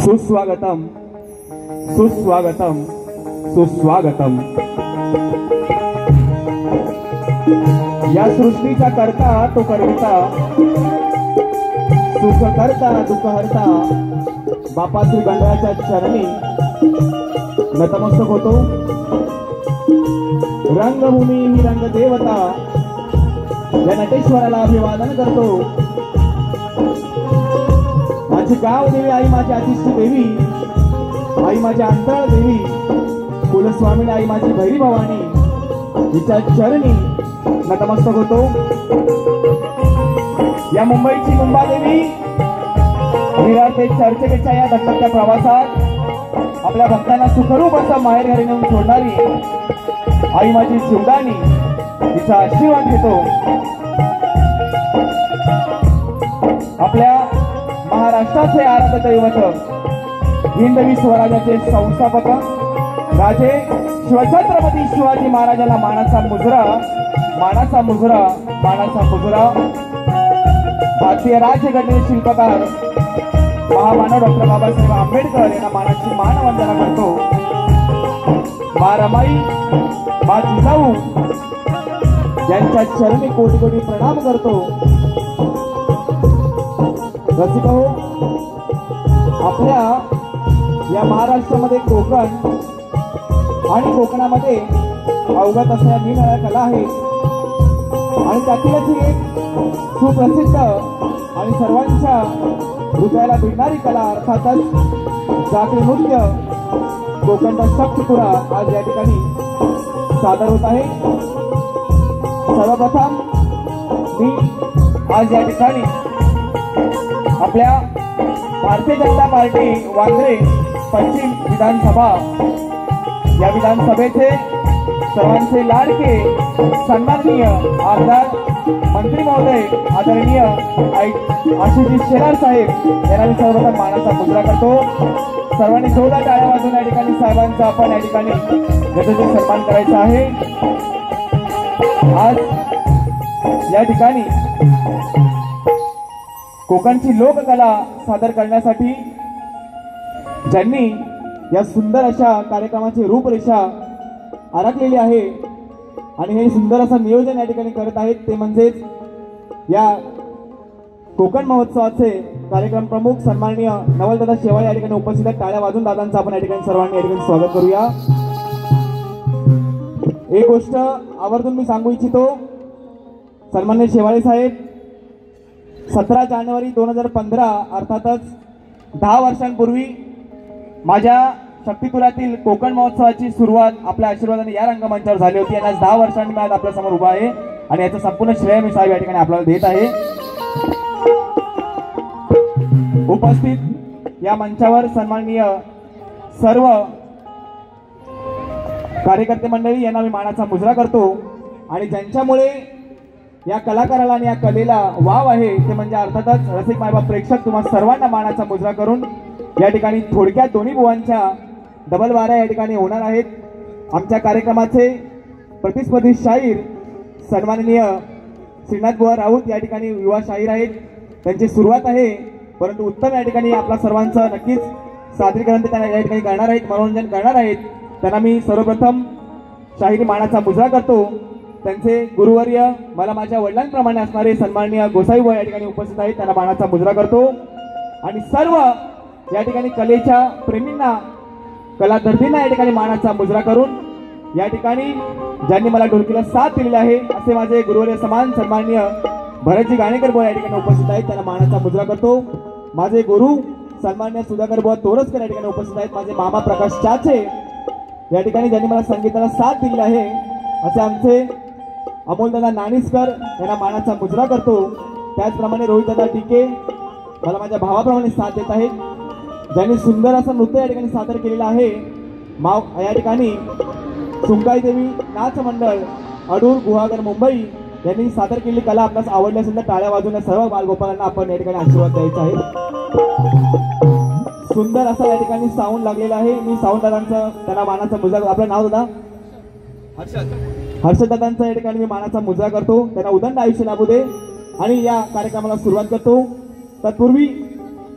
सुस्वागतम सुस्वागतम सुस्वागतम। या सृष्टीचा करता तो करता, सुख करता दुःख हरता बापा श्री गणरायाच्या चरणी नतमस्तक होतो। रंगभूमी ही रंगदेवता या नटेश्वराला अभिवादन करतो। माझी गाव देवी आई, माझी आदिष्ट देवी आई, माझी अंतराळ देवी कुलस्वामिनी आई, माझी भैरी भवानी हिच्या चरणी नतमस्तक होतो। या मुंबईची मुंबादेवी विरार ते चर्चगेटच्या या धक्काच्या प्रवासात आपल्या भक्तांना सुखरूप असा माहेर घरी नेऊन सोडणारी आई माझी शिवदानी हिचा आशीर्वाद घेतो। आपल्या महाराष्ट्राचे आराध्य दैवत हिंदवी स्वराज्याचे संस्थापक राजे शिवछत्रपती शिवाजी महाराजांना मानाचा मुजरा मानाचा मुजरा मानाचा मुजरा भारतीय राज्यघटनेचे शिल्पकार महामानव डॉक्टर बाबासाहेब आंबेडकर यांना मानाची मानवंदना करतो। मा रमाई मा जिजाऊ यांच्या चरणी कोटी कोटी प्रणाम करतो। रसिको, आपल्या या महाराष्ट्रामध्ये कोकण आणि कोकणामध्ये अवगत असणाऱ्या निरनिराळ्या कला आहेत आणि त्यातीलच ही एक सुप्रसिद्ध आणि सर्वांच्या हृदयाला भिडणारी कला अर्थातच जाती नृत्य कोकणचा शक्तिपुरा आज या ठिकाणी सादर होत आहे। सर्वप्रथम मी आज या ठिकाणी आपल्या भारतीय जनता पार्टी वांद्रे पश्चिम विधानसभा या विधानसभेचे सर्वांचे लाडके सन्माननीय आमदार मंत्री महोदय आदरणीय आशिषजी शेलार साहेब यांना मी सर्वप्रथम मानाचा मुजरा करतो। सर्वांनी जोरदार टाळ्या वाजवून या ठिकाणी साहेबांचा आपण या ठिकाणी गजराचा सन्मान करायचा आहे। आज या ठिकाणी कोकणची लोककला सादर करण्यासाठी ज्यांनी या सुंदर अशा कार्यक्रमाची रूपरेषा आखलेली आहे आणि हे सुंदर असं नियोजन या ठिकाणी करत आहेत ते म्हणजेच या कोकण महोत्सवाचे कार्यक्रम प्रमुख सन्माननीय नवलदादा शेवाळे या ठिकाणी उपस्थित आहेत। टाळ्या वाजून दादांचं आपण या ठिकाणी सर्वांनी या ठिकाणी स्वागत करूया। एक गोष्ट आवर्जून मी सांगू इच्छितो, सन्माननीय शेवाळे साहेब 17 जानेवारी 2015 अर्थातच 10 वर्षांपूर्वी माझ्या शक्तिपुरातील कोकण महोत्सवाची सुरुवात आपल्या आशीर्वादाने या रंगमंचावर झाली होती आणि आज 10 वर्षांनी मी आज आपल्या समोर उभा आहे आणि याचं संपूर्ण श्रेय मी साहेब या ठिकाणी आपल्याला देत आहे। उपस्थित या मंचावर सन्माननीय सर्व कार्यकर्ते मंडळी यांना मी मानाचा मुजरा करतो आणि ज्यांच्यामुळे या कलाकाराला आणि या कलेला वाव आहे ते म्हणजे अर्थातच रसिक मायबाप प्रेक्षक तुम्हा सर्वांना मानाचा मुजरा करून या ठिकाणी थोडक्यात दोन्ही बुवांच्या डबल वाऱ्या या ठिकाणी होणार आहेत। आमच्या कार्यक्रमाचे प्रतिस्पर्धी शाहीर सन्माननीय श्रीनाथ बुवा राऊत या ठिकाणी युवा शाहीर आहेत, त्यांची सुरुवात आहे परंतु उत्तम या ठिकाणी आपल्या सर्वांचं नक्कीच सादरीकरण ते त्यांना या ठिकाणी करणार आहेत, मनोरंजन करणार आहेत। त्यांना मी सर्वप्रथम शाहिरी मानाचा मुजरा करतो। त्यांचे गुरुवर्य मला माझ्या वडिलांप्रमाणे असणारे सन्माननीय गोसाई बुवा या ठिकाणी उपस्थित आहेत, त्यांना मानाचा मुजरा करतो आणि सर्व या ठिकाणी कलेच्या प्रेमींना कलादर्दींना या ठिकाणी मानाचा मुजरा करून या ठिकाणी ज्यांनी मला ढोलकीला साथ दिलेला आहे असे माझे गुरुवर्य समान सन्माननीय भरतजी गाणेकर बुवा या ठिकाणी उपस्थित आहेत, त्यांना मानाचा मुजरा करतो। माझे गुरु सन्माननीय सुधाकर बुवा तोरसकर या ठिकाणी उपस्थित आहेत, माझे मामा प्रकाश चाचे या ठिकाणी ज्यांनी मला संगीताला साथ दिली आहे असे आमचे अमोलदादा नाणीसकर यांना मानाचा मुजरा करतो। त्याचप्रमाणे रोहितदादा टीके मला माझ्या भावाप्रमाणे साथ देत आहेत, ज्यांनी सुंदर असं नृत्य या ठिकाणी सादर केलेलं आहे। या ठिकाणी सुंकाई देवी नाच मंडळ अडूर गुहागर मुंबई यांनी सादर केलेली कला आपल्यास आवडली असेल तर टाळ्या वाजवून सर्व बालगोपालांना आपण या ठिकाणी आशीर्वाद द्यायचा आहे। सुंदर असा या ठिकाणी साऊंड लागलेला आहे। मी साऊंड दादांचं त्यांना मानाचा मुजरा, आपलं नाव दादा हर्षद दादांचं या ठिकाणी मी मानाचा मुजरा करतो, त्यांना उदंड आयुष्य लाभू दे आणि या कार्यक्रमाला सुरुवात करतो। तत्पूर्वी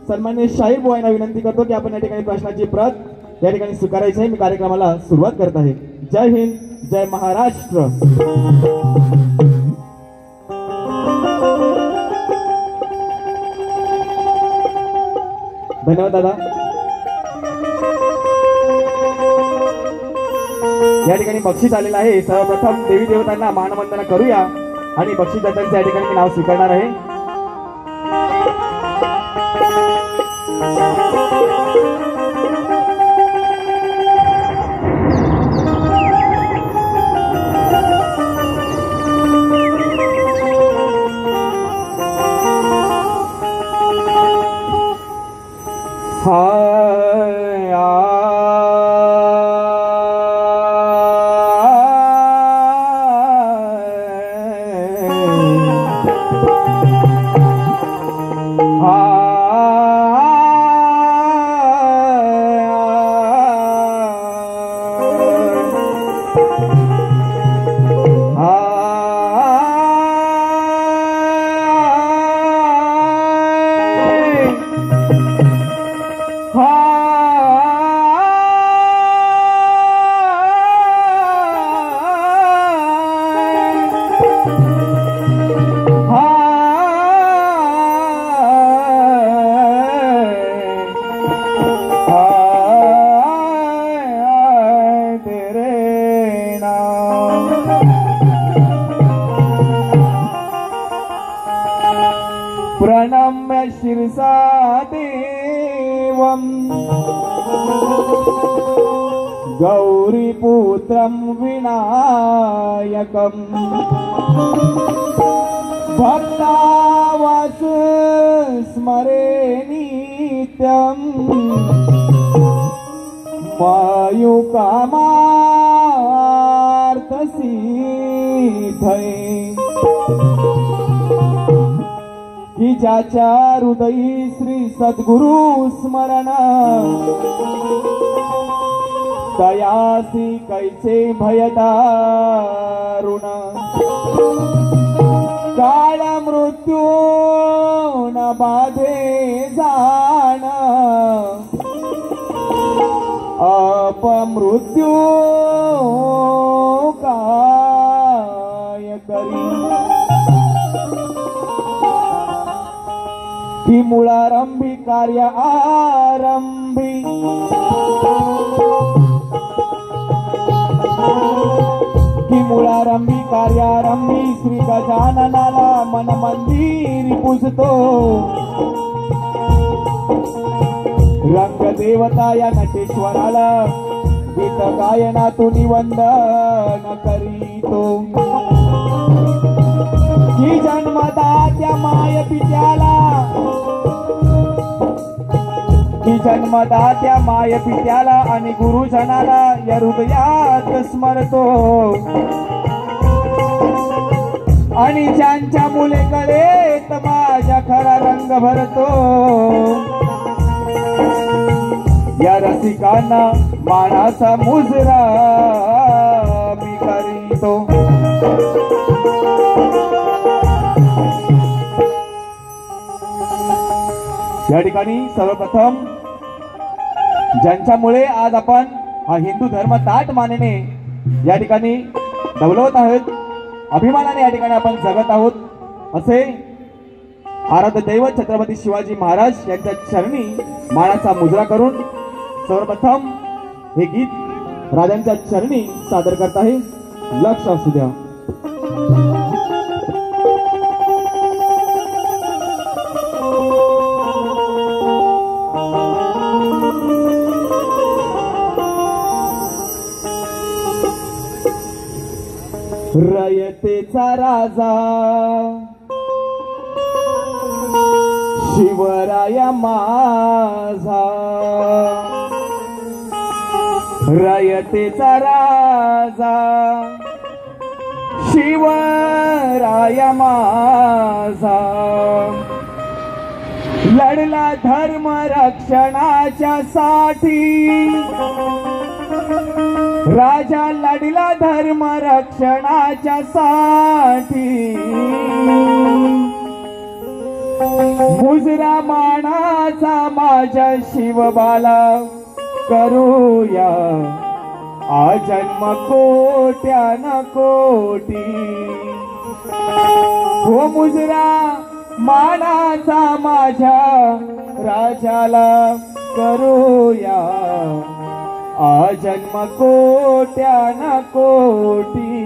सन्माननीय शाहीर बुवा यांना विनंती करतो की आपण या ठिकाणी प्रश्नाची प्रत या ठिकाणी स्वीकारायची आहे। मी कार्यक्रमाला सुरुवात करत आहे। जय हिंद, जय महाराष्ट्र। धन्यवाद दादा। या ठिकाणी बक्षीस आलेलं आहे, सर्वप्रथम देवी देवतांना मानवंदना करूया आणि बक्षीस दात्यांचं या ठिकाणी नाव स्वीकारणार आहे। प्रणम्य शिरसा देवं गौरीपुत्रं विनायकं भक्तावास स्मरे नित्यं वायुकामार्थसिद्धये की ज्याच्या हृदयी श्री सद्गुरु स्मरण तयासी कैसे भय दारुण काळ मृत्यू न बाधे जाण अपमृत्यू काय करी की मूळारंभी कार्य आरंभी की मूळारंभी कार्यारंभी श्री गजाननाला मन मंदिरी पूजतो रंग देवता या नटेश्वराला गीत गायनातून वंदन करीतो की जन्मदात्या माय पित्याला की जन्मदात्या माय पित्याला आणि गुरुजनाला या हृदयात स्मरतो आणि ज्यांच्या मुलेकडेत माझ्या खरा रंग भरतो या रसिकांना मानाचा मुजरा मी करीतो या ठिकाणी सर्वप्रथम ज्यांच्यामुळे आज आपण हा हिंदू धर्म ताट मानेने या ठिकाणी डवलवत आहोत अभिमानाने या ठिकाणी आपण जगत आहोत असे आराध्य दैवत छत्रपती शिवाजी महाराज यांच्या चरणी मानाचा मुजरा करून सर्वप्रथम हे गीत राजांच्या चरणी सादर करत आहे लक्ष असू द्या रयतेचा राजा शिवराया माझा रयतेचा राजा शिवराया माझा लढला धर्म रक्षणाच्या साठी राजा लढला धर्म रक्षणाच्या साठी मुजरा मानाचा माझ्या शिवबाला करूया आजन्म कोट्यान कोटी हो मुजरा मानाचा माझ्या राजाला करूया आजन्म कोट्यान कोटी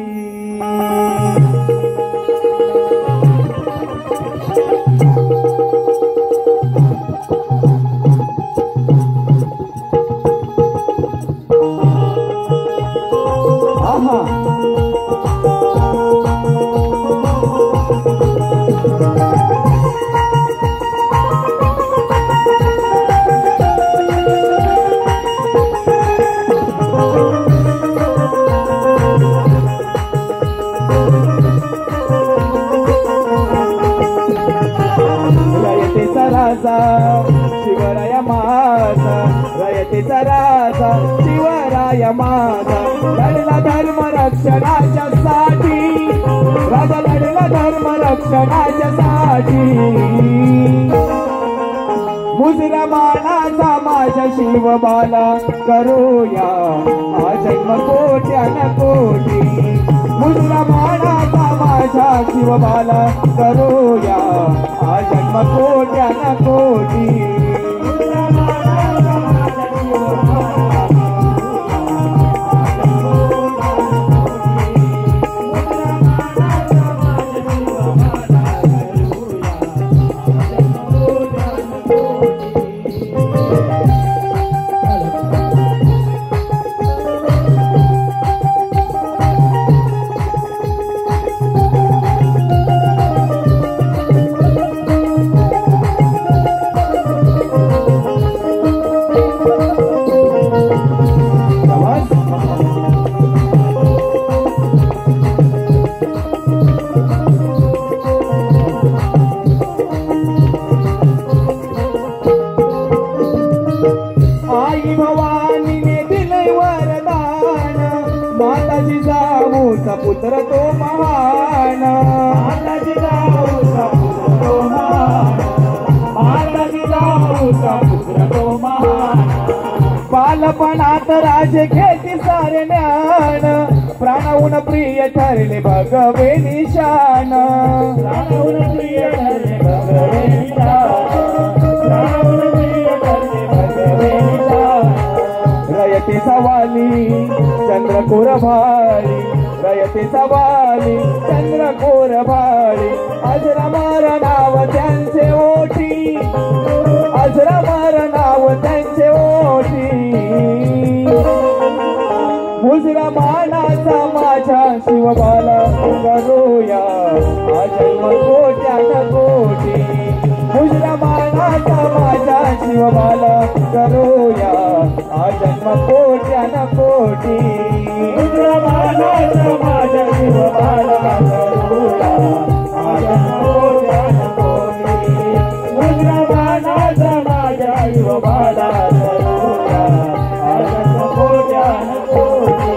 शिवराया माझा रयतेचा राजा शिवराया माझा लढला धर्म रक्षणाच्या साठी राजा लढला धर्म रक्षणाच्या साठी मुजरा मानाचा माझ्या शिवबाला करूया आजन्म कोट्यान कोटी मुजरा मानाचा माझ्या शिवबाला करूया आजन्म कोट्यान कोटी माता जिजाऊचा पुत्र तो महान, माता जिजाऊचा पुत्र तो महान. बालपणात राजे घेती सारे ज्ञान, प्राणाहून प्रिय ठरले भगवे निशान. प्राणाहून प्रिय ठरले भगवे निशान, प्राणाहून प्रिय ठरले भगवे निशान. रयतेचा वाली चंद्रकोर भाळी, रयतेचा वाली चंद्रकोर भाळी. अजरामर नाव त्यांचे ओठी, अजरामर नाव त्यांचे ओठी. मुजरा मानाचा माझ्या शिवबाला करूया हा जन्म कोट्यान कोटी. मुजरा मानाचा माझ्या शिवबाला करूया हा जन्म कोट्यान कोटी. मुजरा मानाचा माझ्या शिवबाला करूया हा जन्म कोट्यान कोटी. मुजरा मानाचा माझ्या शिवबाला करूया हा जन्म कोट्यान कोटी.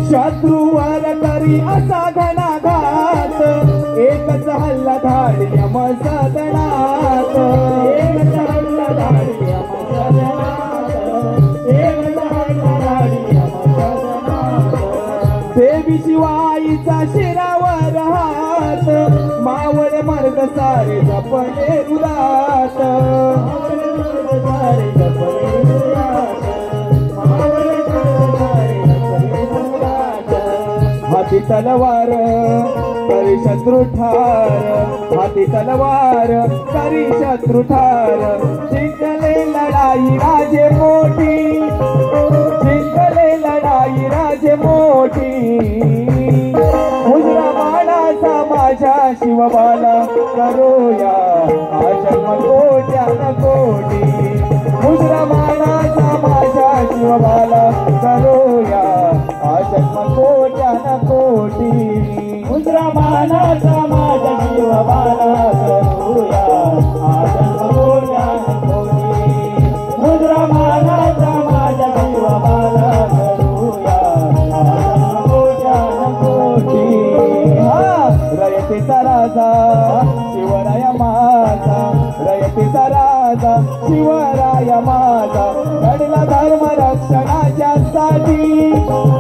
शत्रूवर करी असा घणाघात, एकच हल्ला धाडी यम सदनात. एकच हल्ला धाडी यम सदनात, एकच हल्ला धाडी यम सदनात. देवी शिवाईचा शिरावर हात, मावळे मर्द सारे जपले रुदात. मावळे मर्द सारे जपले रुदात, मावळे मर्द सारे जपले रुदात. हाती तलवार करी शत्रु ठार, हाती तलवार करी शत्रु ठार. जिंकले लढाई राजे मोठी, जिंकले लढाई राजे मोठी. मुजरा मानाचा माझ्या शिवबाला करूया हा जन्म कोट्यान कोटी. मुजरा मानाचा माझ्या शिवबाला करूया हा जन्म कोट्यान कोटी. मुजरा मानाचा माझ्या शिवबाला करूया हा जन्म कोट्यान कोटी. मुजरा मानाचा माझ्या शिवबाला करूया हा जन्म कोट्यान कोटी. रयतेचा राजा शिवराया माझा, रयतेचा राजा शिवराया माझा. लढला धर्म रक्षणाच्या साठी,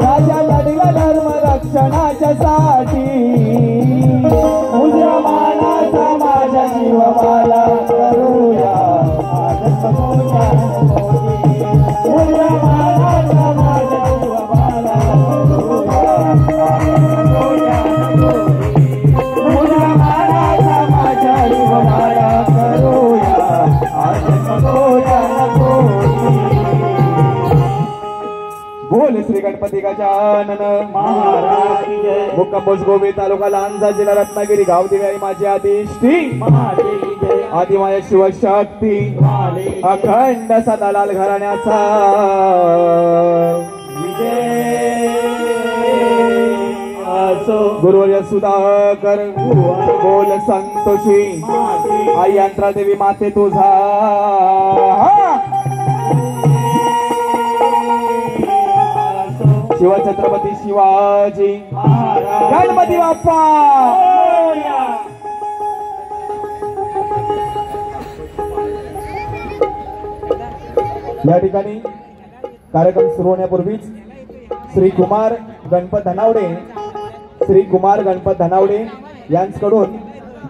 राजा लढला धर्म रक्षणाच्या साठी. मुजरा मानाचा माझ्या शिवबाला करूया हा जन्म कोट्यान कोटी. मुजरा मानाचा माझ्या शिवबाला करूया हा जन्म कोट्यान कोटी. मुजरा मानाचा माझ्या शिवबाला करूया हा जन्म कोट्यान कोटी. बोल श्री गणपती गजानन महाराज की जय. मुक्काम गोबी तालुका लांजा जिल्हा रत्नागिरी गाव दिवे आई माझी आदिष्टी आदिमाया शिवशक्ती अखंड सदालाल घराण्याचा विजय असो. गुरुवर्य सुधाकर बोल संतोषी आई अंतरा देवी माते तुझा. शिवछत्रपती शिवाजी गणपती बाप्पा. या ठिकाणी कार्यक्रम सुरू होण्यापूर्वीच श्री कुमार गणपत धनावडे, श्री कुमार गणपत धनावडे यांच्याकडून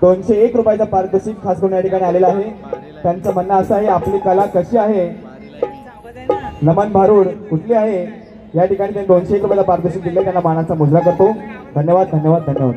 201 रुपयाचा पारितोषिक खास करून या ठिकाणी आलेला आहे. त्यांचं म्हणणं असं आहे, आपली कला कशी आहे, नमन भारूड कुठली आहे, या ठिकाणी त्यांनी 201 रुपयाचा पारितोषिक दिले. त्यांना मानाचा मुजरा करतो. धन्यवाद धन्यवाद धन्यवाद.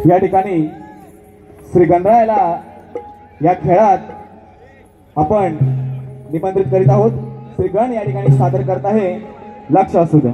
या ठिकाणी श्री गणरायाला या खेळात आपण निमंत्रित करीत आहोत। श्री गण या ठिकाणी सादर करत आहे, लक्ष असू द्या।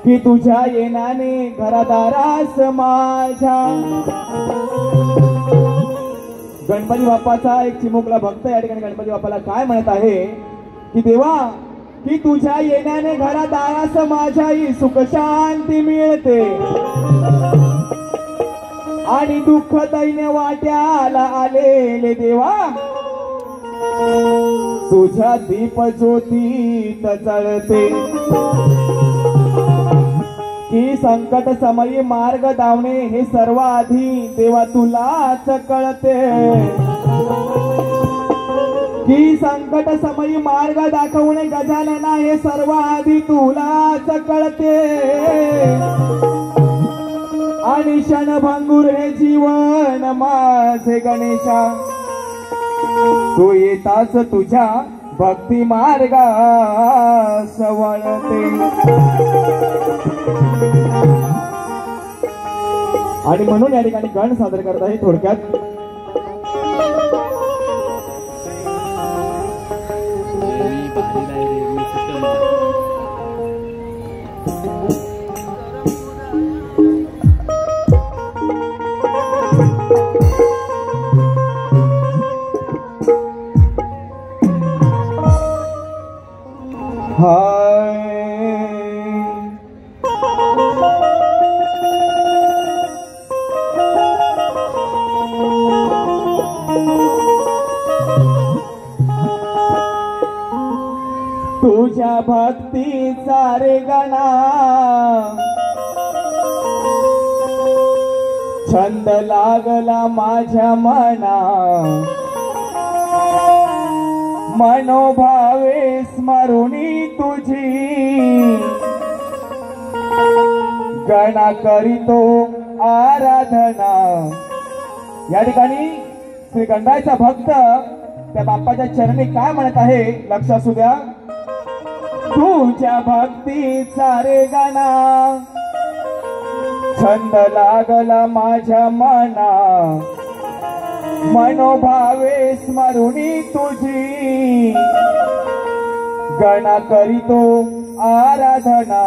की तुझ्या येण्याने घरादारास माझ्या गणपती बाप्पाचा एक चिमुकला भक्त या ठिकाणी गणपती बाप्पाला काय म्हणत आहे की देवा, की तुझ्या येण्याने घरादारास माझ्याही सुख शांती मिळते आणि दुःख दैन्य वाट्याला आलेले देवा, तुझ्या दीप ज्योतीत जळते की संकट समयी मार्ग दावणे हे सर्व आधी देवा तुलाच कळते, की संकट समयी मार्ग दाखवणे गजानना हे सर्व आधी तुलाच कळते आणि क्षणभंगुर हे जीवन माझे गणेशा, तू येताच तुझ्या भक्ती मार्गास वळते। आणि म्हणून या ठिकाणी गण सादर करत आहे थोडक्यात। तुझ्या भक्तीचा रे गणा छंद लागला माझ्या मना, मनोभावे स्मरुणी तुझी गणा करीतो आराधना। या ठिकाणी श्री गणरायाचा भक्त त्या बाप्पाच्या चरणी काय म्हणत आहे, लक्ष असू द्या। तुझ्या भक्तीचा रे गणा छंद लागला माझ्या मना, मनोभावे स्मरुणी तुझी गणा करीतो आराधना।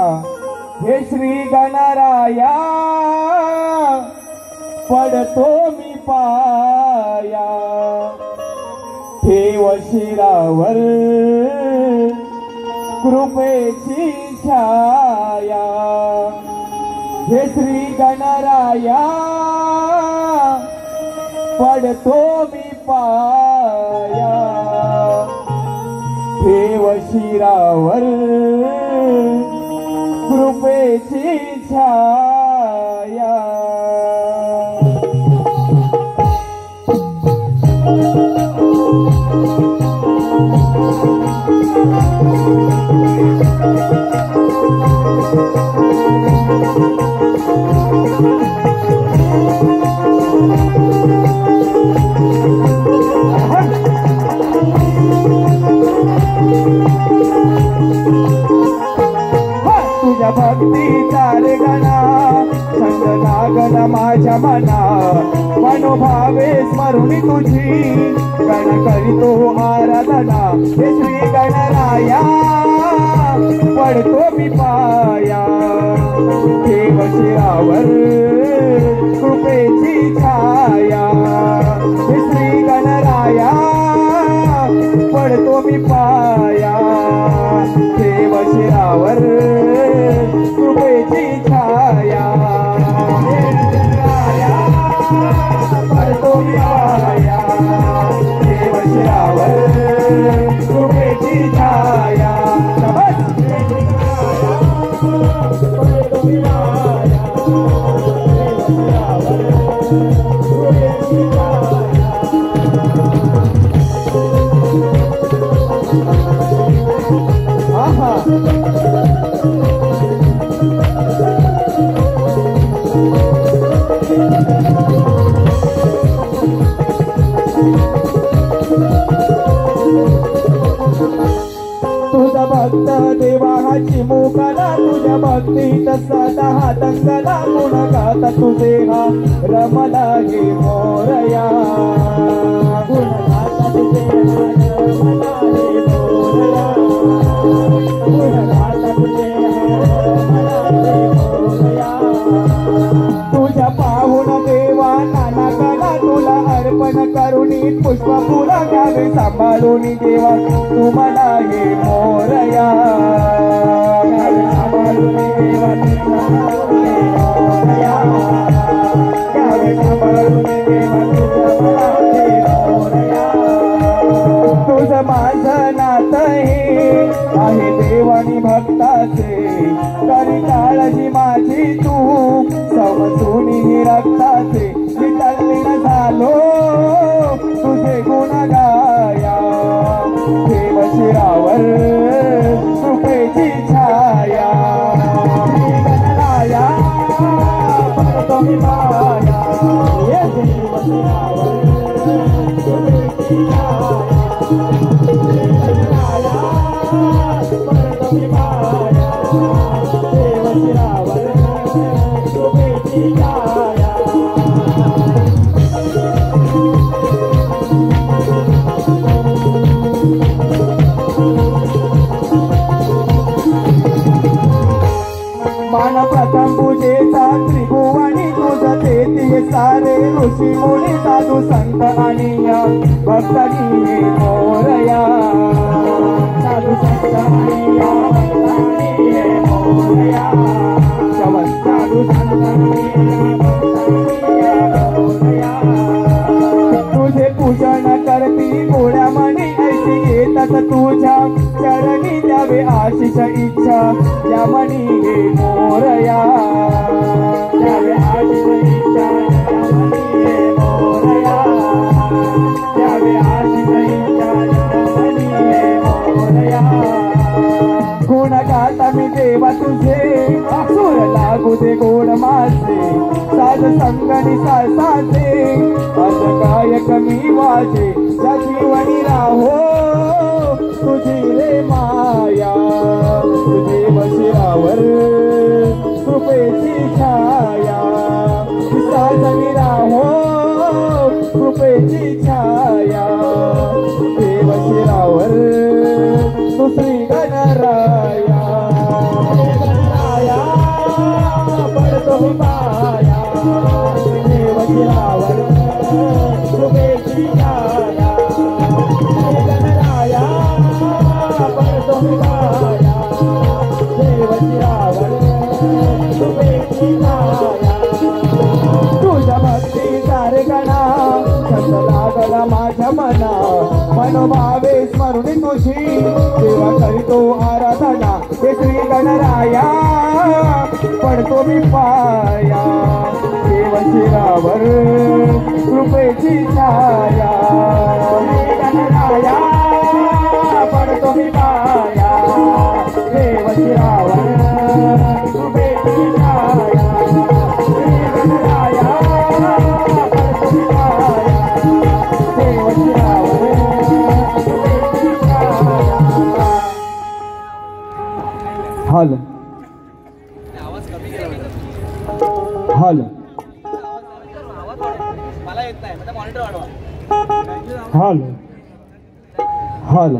हे श्री गणराया पडतो मी पाया, ठेव शिरावर कृपेची छाया। हे श्री गणराया पडतो मी पाया, ठेव शिरावर कृपेची छाया। तुझ्या भक्तीचा रे गणा छंद लागला माझ्या मना, मनोभावे स्मरुणी तुझी गण करीतो आराधना। हे श्री गणराया पडतो मी पाया, ठेव शिरावर कृपेची छाया। हे श्री गणराया पडतो मी पाया, ठेव शिरावर कृपेची छाया। पडतो मी पाया, ठेव शिरावर कृपेची छाया। पडतो मी पाया, ठेव शिरावर भक्तीत सदा दंगला गुण गाता तुझे हा रमला हे मोरया गुण गाता तुझे हा रमला हे मोरया गुण गाता तुझे हा रमला हे मोरया तुझ्या पाहुण देवा नाना कला तुला अर्पण करुणी पुष्प फुला घ्यावे सांभाळून देवा तुम्हाला हे मोरया सांभाळून देवा मोरया घ्यावे सांभाळून देवा तुम्हाला हे मोरया तुझं माझं नातं हे आहे देवानी भक्ताचे तरी काळजी माझी तू समजून रक्ताचे मी तल्लीन झालो तुझे गुण गाया देव शिरावर कृपेची छाया गणराया परतो मी माया ये देव शिरावर कृपेची छाया गणराया परतो मी माया देव शिरावर कृपेची छाया मान प्रथम पूजेचा त्रिभुवनी तुझं तेथे सारे ऋषी मुनी साधू संत आणि या भक्तांनी हे मोरया साधू संत आणि या भक्तांनी हे मोरया साधू संत आणि या मोरया तुझे पूजन करती गोळ्या मनी ऐशी येतात तुझ्या चरणी द्यावे आशिष इच्छा या मनी हे मोरया द्यावे आशिष इच्छा या मनी हे मोरया द्यावे आशिष इच्छा या मनी हे मोरया गुण गाता मी देवा तुझे सुर लागू दे गोड माझे साध संगणी साचे अस गायक मी वाजे या जीवनी राहो तुझी रे माया तुझे बशिरावर कृपेची छाया साजनी राहो कृपेची छाया देव शिरावर दुसरी गणराया गणराया पडतो मी पाया देव शिरावर कृपेची छाया गणराया पडतो मी पाया देव शिरावर कृपेची छाया तुझ्या भक्ती सारे गणा छंद लागला माझ्या मना मनोभावे स्मरुणी तुझी देवा करीतो आराधना हे श्री गणराया पडतो मी पाया देव शिरावर कृपेची छाया गणराया पडतो मी पाया देव शिरावर कृपेची छाया गणराया पडतो मी पाया देव शिरावर कृपेची छाया हल हल मला येत नाही म्हणजे मॉनिटर वाढवा हल हल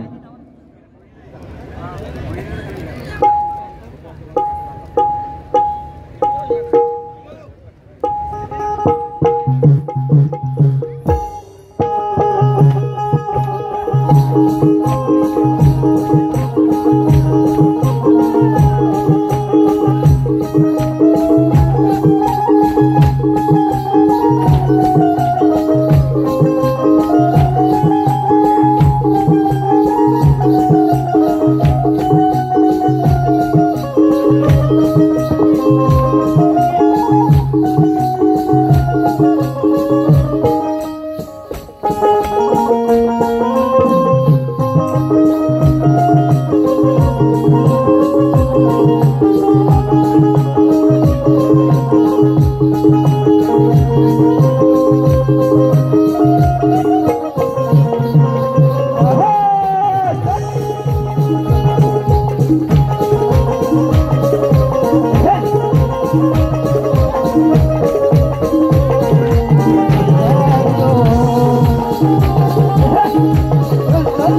या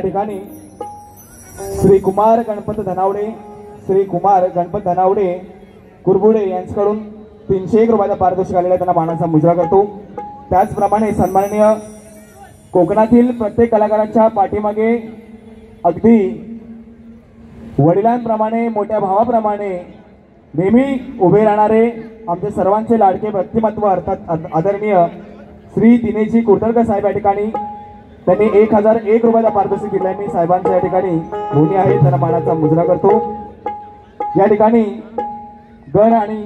ठिकाणी श्री कुमार गणपत धनावडे कुरबुडे यांच्याकडून 301 रुपयाचा पारितोषिक आलेला आहे, त्यांना मानाचा मुजरा करतो। त्याचप्रमाणे सन्माननीय कोकणातील प्रत्येक कलाकारांच्या पाठीमागे अगदी वडिलांप्रमाणे मोठ्या भावाप्रमाणे नेहमी उभे राहणारे आमचे सर्वांचे लाडके व्यक्तिमत्व अर्थात आदरणीय श्री दिनेशजी कुर्तडकर साहेब या ठिकाणी त्यांनी 1001 रुपयाचा पारितोषिक दिलाय। मी साहेबांच्या या ठिकाणी ऋणी आहे, त्यांना मानाचा मुजरा करतो। या ठिकाणी गण आणि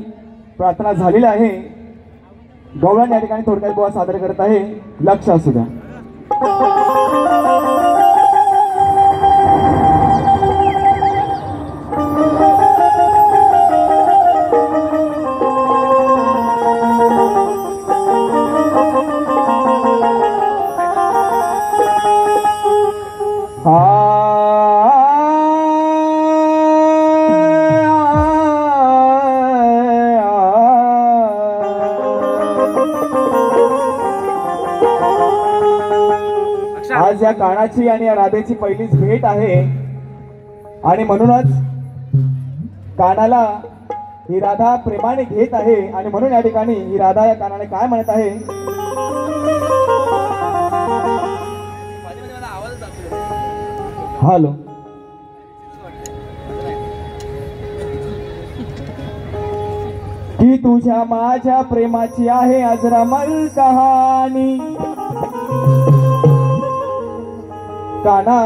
प्रार्थना झालेली आहे। गवळण या ठिकाणी थोडक्यात बुवा सादर करत आहे, लक्ष असू द्या। आज या कानाची आणि या राधेची पहिलीच भेट आहे आणि म्हणूनच कानाला ही राधा प्रेमाने घेत आहे आणि म्हणून या ठिकाणी ही राधा या कानाने काय म्हणत आहे, हॅलो की तुझ्या माझ्या प्रेमाची आहे अजरामर कहाणी। काना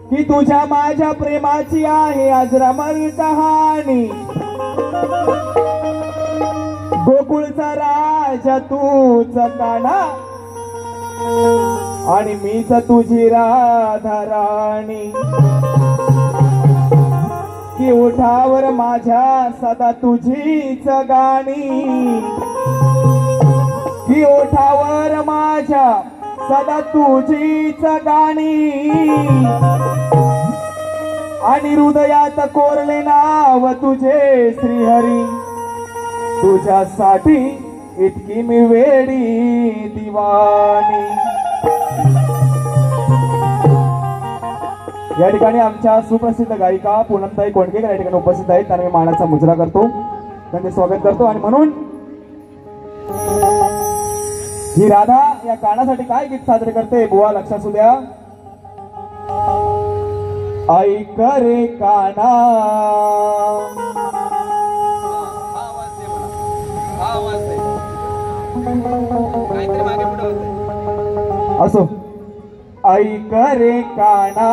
की तुझ्या माझ्या प्रेमाची आहे अजरामर कहाणी। गोकुळचा राजा तूच काना आणि मीच तुझी राधा राणी। की ओठावर माझ्या सदा तुझीच गाणी। की ओठावर माझ्या सदा तुझीच गाणी आणि हृदयात कोरले नाव तुझे श्रीहरी। तुझ्यासाठी इतकी मी वेडी दिवाणी। या ठिकाणी आमच्या सुप्रसिद्ध गायिका पूनमताई कोंडकेकर या ठिकाणी उपस्थित आहेत, त्यांना मी मानाचा मुजरा करतो, त्यांचे स्वागत करतो। आणि म्हणून ही राधा या कानासाठी काय गीत सादर करते बुवा, लक्षात असू द्या। ऐक रे काना असो, ऐक रे काना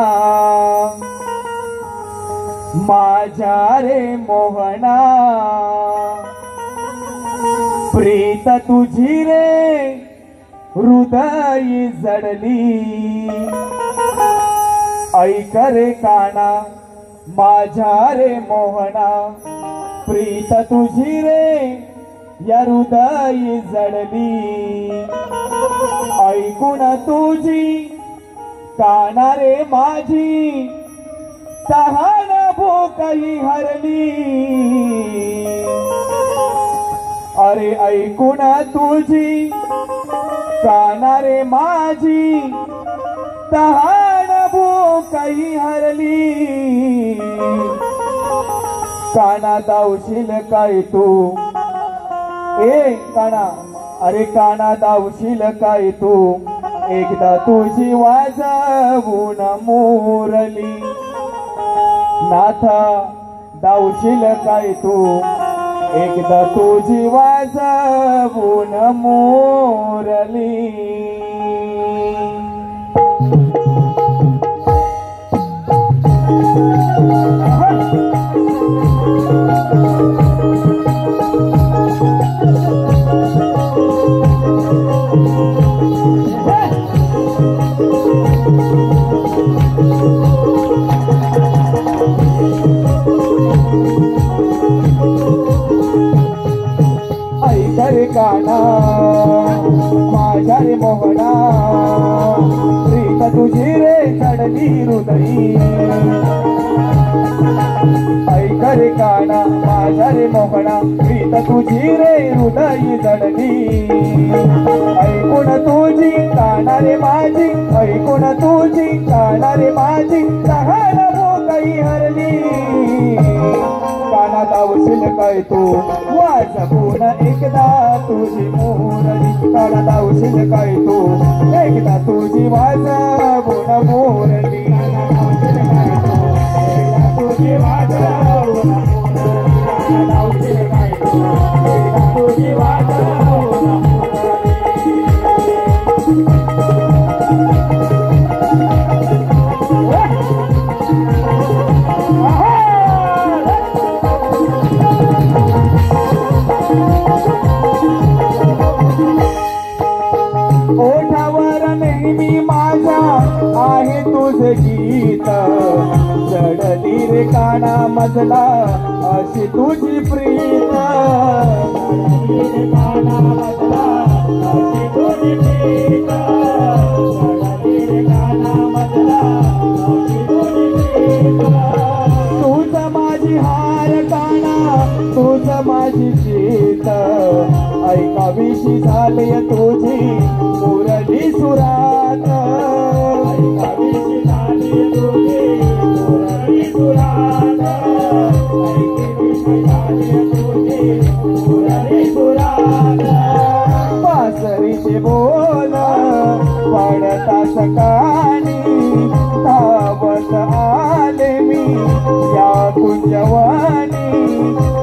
माझ्या रे मोहना। प्रीत तुझी रे हृदय जडली। ऐक रे काना माझ्या रे मोहना। प्रीत तुझी रे या हृदय जडली। ऐकून तुझी काना रे माझी तहान भूकही हरली। अरे ऐकून तुझी काना रे माझी तहान भूकही हरली। काना दावशील काय तू ए काना, अरे काना दावशील काय तू एकदा तुझी वाजवून मुरली। नाथा दावशील काय तू एकदा तुझी वाजवून मुरली। ऐक रे काना माझ्या रे मोहना। प्रीत तुझी रे चढली हृदयी ऐक रे काना माझा रे मोहना प्रीत तुझी रे हृदयी चढली ऐकून तुझी काना रे माझी ऐकून तुझी काना रे माझी लहान भोकई हरली काना लावशील काय तू वाजवून एकदा तुझी मुरली काना लावशील काय तू एकदा तुझी वाजवून मुरली तुझी वाजवून काना लावशील काय तू एकदा तुझी वाजवून ओठावर नेहमी माझा आहे तुझे गीत चढली रे काना मजला अशी तुझी प्रीत चढली रे काना मजला अशी तुझी प्रीत चढली रे काना मजला अशी तुझी प्रीत तुझ माझी हार काना तुझ माझी शीत ऐकावीशी झाली तुझी मुरली सुरात ऐकावीशी झाली तुझी मुरली सुरात ऐकावीशी झाली तुझी मुरली सुरात पासरीचे बोल पडता सकाळी धावत आले मी या कुंजवानी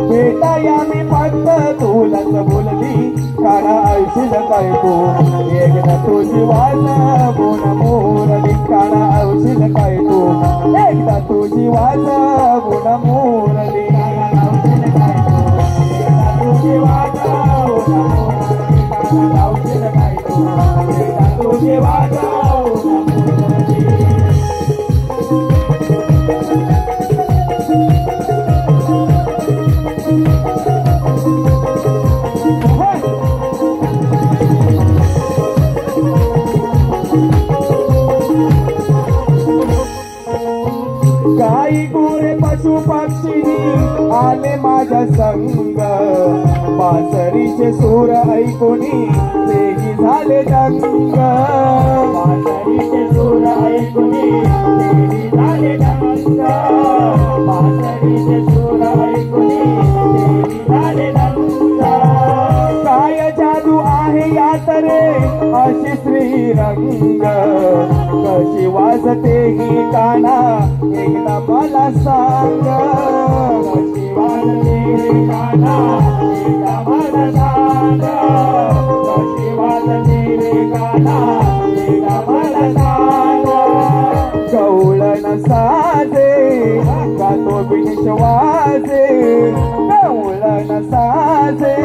बेटा या मी फक्त तुलाच बोलली काना ऐशील काय तू एकदा तुझी वाजवून मुरली काना ऐशील काय तू एकदा तुझी वाजवून मुरली काना ऐशील काय तू एकदा तुझी वाजवून मुरली काना ऐशील काय तू एकदा तुझी वाजवून मुरली गाई गुरे पशु पक्षी आले माझा संग बासरीचे सूर ऐकुनी तेही झाले दंग बासरीचे सूर ऐकुनी तेही झाले दंग बासरीचे सूर ऐकुनी तेही झाले दंग काय जादू आहे यात रे अशी श्रीरंग कशी वाजते ही काना एकदा मला सांग कशी वाजते ही काना एकदा मला सांग कशी वाजते ही काना एकदा मला सांग कौळण साजे गातो बिनिश वाजे कौळण साजे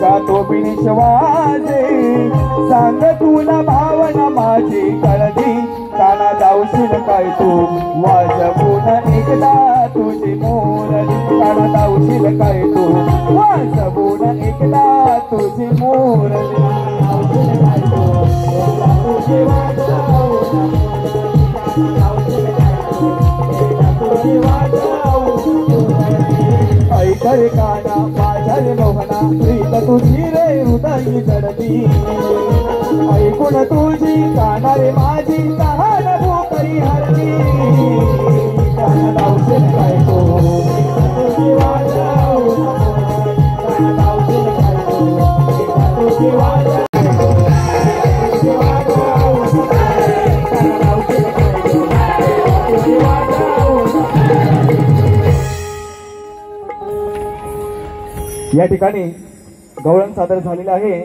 गातो बिनिश वाजे सांग तुला भावना माझी कळली काना लावशील काय तू वाजवून एकदा तुझी मुरली काना लावशील काय तू वाजवून एकदा तुझी मुरली लावशील काय तू एकदा तुझी वाजवून लावशील काय तू एकदा तुझी वाजवून ऐक रे काना माझा रे मोहना प्रीत तुझी रे हृदयी चढली ऐकून तुझी काना रे माझी लहान भोकई हरली काना लावशील काय तू तुझी वाजवून काना लावशील काय तू तुझी वाजवून तुझी वाजवून काना लावशील काय तू तुझी वाजवून या ठिकाणी गवळण सादर झालेलं आहे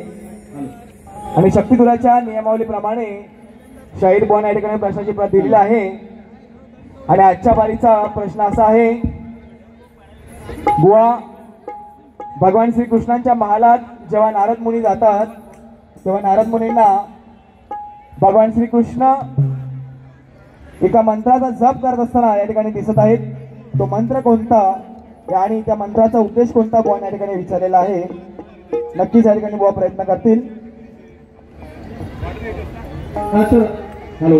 आणि शक्तिधुराच्या नियमावलीप्रमाणे शाहीर बुवांना या ठिकाणी प्रश्नाची प्रत दिलेला आहे आणि आजच्या बारीचा प्रश्न असा आहे बुवा भगवान श्रीकृष्णांच्या महालात जेव्हा नारद मुनी जातात तेव्हा नारद मुनींना भगवान श्रीकृष्ण एका मंत्राचा जप करत असताना या ठिकाणी दिसत आहेत तो मंत्र कोणता आणि त्या मंत्राचा उद्देश कोणता बुवा या ठिकाणी विचारलेला आहे नक्कीच या ठिकाणी बुवा प्रयत्न करतील हॅलो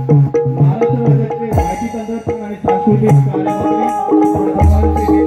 महाराष्ट्र राज्याचे माहिती तंत्रज्ञान आणि सांस्कृतिक कार्यमंत्री भारतीय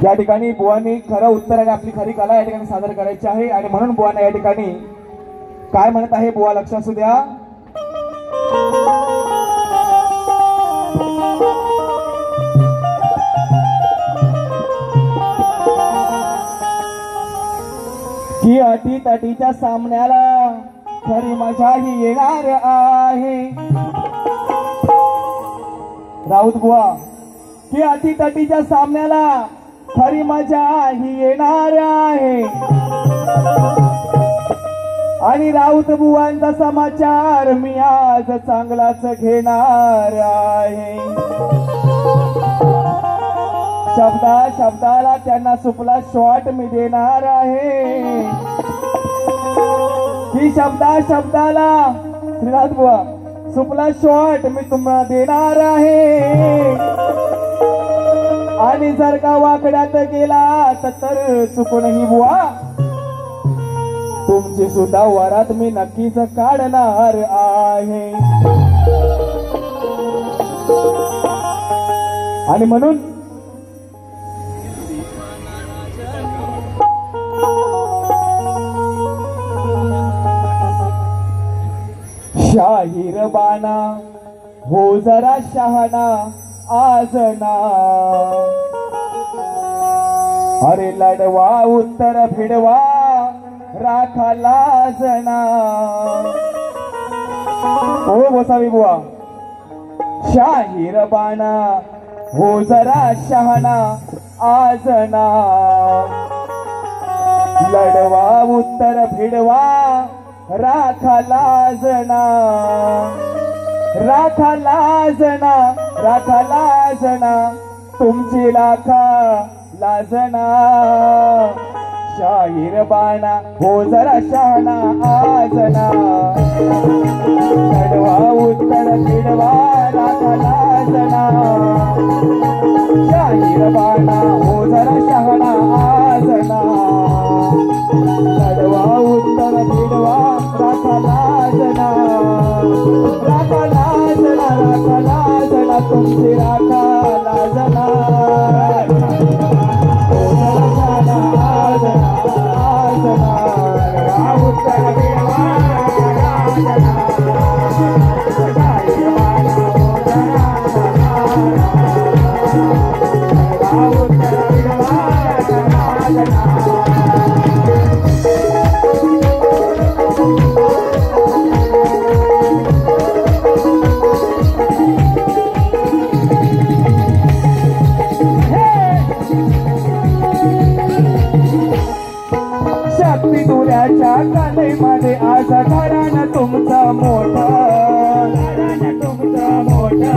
या ठिकाणी बुवांनी खरं उत्तर आणि आपली खरी कला या ठिकाणी सादर करायची आहे आणि म्हणून बुवांना या ठिकाणी काय म्हणत आहे बुवा लक्ष असू द्या. की अटी तटीच्या सामन्याला खरी मजाही येणार आहे. राऊत बुवा की अटी तटीच्या सामन्याला खरी मजा ही येणार आहे आणि राऊत बुवांचा समाचार मी आज चांगलाच घेणार आहे. शब्दाला त्यांना सुपला शॉट मी देणार आहे की शब्दाला श्रीनाथ बुवा सुपला शॉट मी तुम्हाला देणार आहे आणि जर का वाकड्यात गेला तर चुकूनही बुवा तुमची सुद्धा वरात मी नक्कीच काढणार आहे. आणि म्हणून शाहीर बाणा हो जरा शहाणा आज ना. अरे लढवा उत्तर भिडवा राखा लाजना. हो गोसावी बुवा शाहीर बाणा हो जरा शहाणा आज ना. लढवा उत्तर भिडवा राखा लाजना. राखा लाजना राखा लाजना तुमची लाखा लाजना. शाहीर बाणा हो जरा शहाणा आजना. लढवा उत्तर भिडवा राखा लाजना. शाहीर बाणा हो जरा शहाणा आजना. लढवा उत्तर भिडवा राखा लाजना. राखा लाजना राखा लाजना तुमची राखा लाजना. मध्ये आज घरानं तुमचं मोठं. घरानं तुमचं मोठं.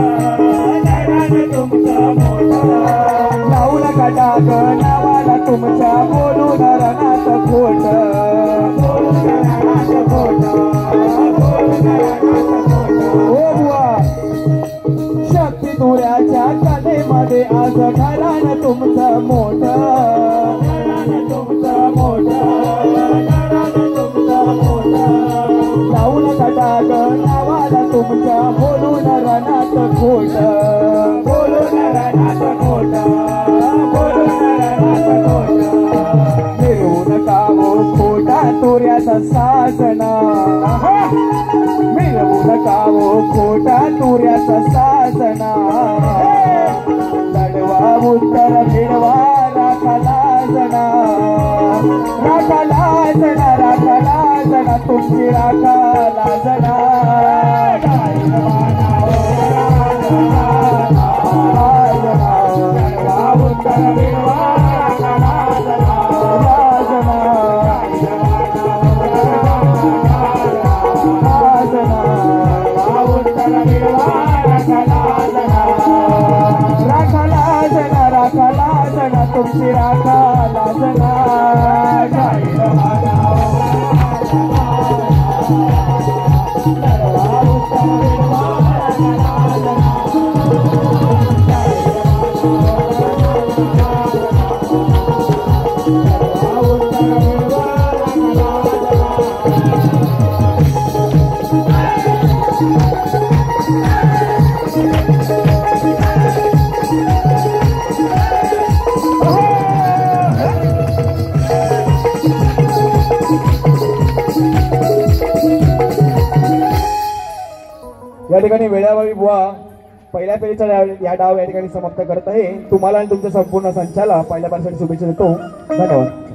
घरानं तुमचं मोठं. लावू नका डाग नावाला तुमच्या बोलून रणात खोट. बोलून रणात खोट. बोलून रणात खोट. हो बुवा शक्ती तुऱ्याच्या कलेमध्ये आज घरानं तुमचं मोठं. घरानं तुमचं मोठं. लावू नका डाग नावाला तुमच्या बोलून रणात खोट. बोलून रणात खोट. बोलून रणात खोट. मिळवू नका हो खोटा तुऱ्याचा साजना. लाजना जाईल हा डाव नरवा उत्तम विद्वान लाजना या ठिकाणी वेळावळी बुवा पहिल्या फेरीचा या डाव या ठिकाणी समाप्त करत आहे. तुम्हाला आणि तुमच्या संपूर्ण संचाला पहिल्या पारसाठी शुभेच्छा देतो. धन्यवाद.